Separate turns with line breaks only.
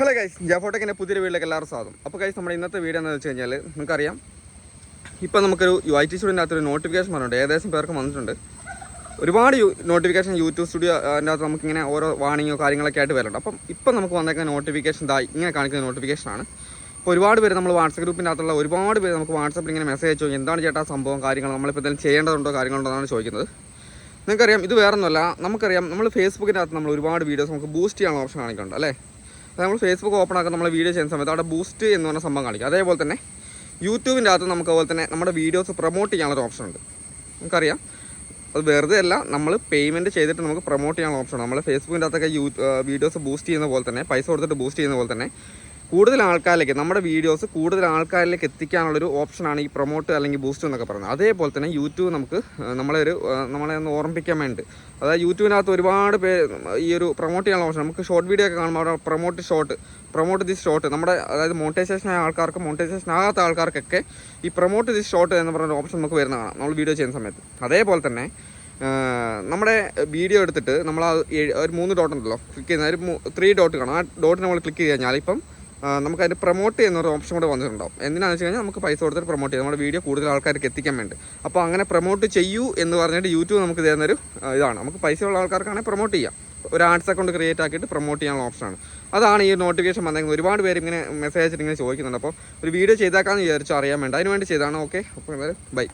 Hello guys, ജാഫോടെക്കിൻ്റെ പുതിയൊരു വീട്ടിലേക്ക് എല്ലാവരും സ്വാഗതം. അപ്പോൾ ഗൈസ്, നമ്മുടെ ഇന്നത്തെ വീഡിയോ എന്ന് വെച്ച് കഴിഞ്ഞാൽ നിങ്ങൾക്കറിയാം, ഇപ്പോൾ നമുക്കൊരു IT സ്റ്റുഡിയോൻ്റെ അകത്തൊരു നോട്ടിഫിക്കേഷൻ പറഞ്ഞിട്ടുണ്ട്. ഏകദേശം പേർക്ക് വന്നിട്ടുണ്ട്. ഒരുപാട് നോട്ടിഫിക്കേഷൻ യൂട്യൂബ് സ്റ്റുഡിയോ അതിൻ്റെ അകത്ത് നമുക്കിങ്ങനെ ഓരോ വാണിങ്ങോ കാര്യങ്ങളൊക്കെ ആയിട്ട് വരുന്നുണ്ട്. അപ്പം ഇപ്പം നമുക്ക് വന്നേക്കുന്ന നോട്ടിഫിക്കേഷൻ ഇങ്ങനെ കാണിക്കുന്ന നോട്ടിഫിക്കേഷനാണ്. ഇപ്പോൾ ഒരുപാട് പേര് നമ്മൾ വാട്സപ്പ് ഗ്രൂപ്പിൻ്റെ അകത്തുള്ള ഒരുപാട് പേര് നമുക്ക് വാട്സപ്പിൽ ഇങ്ങനെ മെസ്സേജ് അയച്ചോ, എന്താണ് ചേട്ടാ സംഭവം, കാര്യങ്ങൾ നമ്മളിപ്പോൾ എന്തെങ്കിലും ചെയ്യേണ്ടതുണ്ടോ കാര്യങ്ങളുണ്ടോ എന്നാണ് ചോദിക്കുന്നത്. നിങ്ങൾക്കറിയാം, ഇത് വേറെ ഒന്നുമല്ല. നമുക്കറിയാം, നമ്മൾ ഫേസ്ബുക്കിൻ്റെ അകത്ത് നമ്മൾ ഒരുപാട് വീഡിയോസ് നമുക്ക് ബൂസ്റ്റ് ചെയ്യാനുള്ള ഓപ്ഷൻ കാണിക്കുന്നുണ്ട് അല്ലേ. നമ്മൾ ഫേസ്ബുക്ക് ഓപ്പൺ ആക്കാൻ നമ്മൾ വീഡിയോ ചെയ്യുന്ന സമയത്ത് അവിടെ ബൂസ്റ്റ് എന്ന് പറഞ്ഞ സംഭവം കാണിക്കും. അതേപോലെ തന്നെ യൂട്യൂബിൻ്റെ അകത്ത് നമുക്ക് അതുപോലെ തന്നെ നമ്മുടെ വീഡിയോസ് പ്രൊമോട്ട് ചെയ്യാനുള്ളൊരു ഓപ്ഷൻ ഉണ്ട്. നമുക്കറിയാം, അത് വെറുതെ അല്ല, നമ്മൾ പേയ്മെൻറ്റ് ചെയ്തിട്ട് നമുക്ക് പ്രൊമോട്ട് ചെയ്യാനുള്ള ഓപ്ഷനാണ്. നമ്മൾ ഫേസ്ബുക്കിൻ്റെ അകത്തൊക്കെ വീഡിയോസ് ബൂസ്റ്റ് ചെയ്യുന്ന പോലെ തന്നെ, പൈസ കൊടുത്തിട്ട് ബൂസ്റ്റ് ചെയ്യുന്ന പോലെ തന്നെ കൂടുതൽ ആൾക്കാരിലേക്ക് നമ്മുടെ വീഡിയോസ് കൂടുതൽ ആൾക്കാരിലേക്ക് എത്തിക്കാനുള്ളൊരു ഓപ്ഷനാണ് ഈ പ്രൊമോട്ട് അല്ലെങ്കിൽ ബൂസ്റ്റ് എന്നൊക്കെ പറയുന്നത്. അതേപോലെ തന്നെ യൂട്യൂബ് നമുക്ക് നമ്മളെ ഒന്ന് ഓർമ്മിപ്പിക്കാൻ വേണ്ടി, അതായത് യൂട്യൂബിനകത്ത് ഒരുപാട് പേര് ഈ ഒരു പ്രൊമോട്ട് ചെയ്യാനുള്ള ഓപ്ഷൻ, നമുക്ക് ഷോർട്ട് വീഡിയോ ഒക്കെ കാണുമ്പോൾ അവിടെ പ്രൊമോട്ട് ദിസ് ഷോർട്ട്, നമ്മുടെ അതായത് മോണിറ്റൈസേഷൻ ആയ ആൾക്കാർക്ക്, മോണിറ്റൈസേഷൻ ആകാത്ത ആൾക്കാർക്കൊക്കെ ഈ പ്രൊമോട്ട് ദിസ് ഷോർട്ട് എന്ന് പറയുന്ന ഓപ്ഷൻ നമുക്ക് വരുന്നതാണ് നമ്മൾ വീഡിയോ ചെയ്യുന്ന സമയത്ത്. അതേപോലെ തന്നെ നമ്മുടെ വീഡിയോ എടുത്തിട്ട് നമ്മൾ ഒരു 3 ഡോട്ട് ഉണ്ടല്ലോ, ക്ലിക്ക് ചെയ്യുന്ന ഒരു 3 ഡോട്ട് കാണാം. ആ ഡോട്ട് നമ്മൾ ക്ലിക്ക് ചെയ്ത് കഴിഞ്ഞാൽ ഇപ്പം നമുക്കതിന് പ്രൊമോട്ട് ചെയ്യുന്നൊരു ഓപ്ഷൻ കൂടെ വന്നിട്ടുണ്ടാവും. എന്തിനാണെന്ന് വെച്ച് കഴിഞ്ഞാൽ നമുക്ക് പൈസ കൊടുത്തിട്ട് പ്രൊമോട്ട് ചെയ്യാം, നമ്മുടെ വീഡിയോ കൂടുതൽ ആൾക്കാർക്ക് എത്തിക്കാൻ വേണ്ടി. അപ്പോൾ അങ്ങനെ പ്രൊമോട്ട് ചെയ്യൂ എന്ന് പറഞ്ഞിട്ട് യൂട്യൂബ് നമുക്ക് തരുന്നൊരു ഇതാണ്. നമുക്ക് പൈസയുള്ള ആൾക്കാർക്കാണെങ്കിൽ പ്രൊമോട്ട് ചെയ്യാം, ഒരു ആഡ്സ് അക്കൗണ്ട് ക്രിയേറ്റ് ആക്കിയിട്ട് പ്രൊമോട്ട് ചെയ്യാനുള്ള ഓപ്ഷനാണ്. അതാണ് ഈ നോട്ടിഫിക്കേഷൻ വന്നേക്കുന്നത്. ഒരുപാട് പേര് ഇങ്ങനെ മെസ്സേജ് അയച്ചിട്ട് ഇങ്ങനെ ചോദിക്കുന്നുണ്ട്. അപ്പോൾ ഒരു വീഡിയോ ചെയ്താക്കാമെന്ന് വിചാരിച്ചു, അറിയാൻ വേണ്ടി, അതിന് വേണ്ടി ചെയ്താണ്. ഓക്കെ, അപ്പോൾ ബൈ.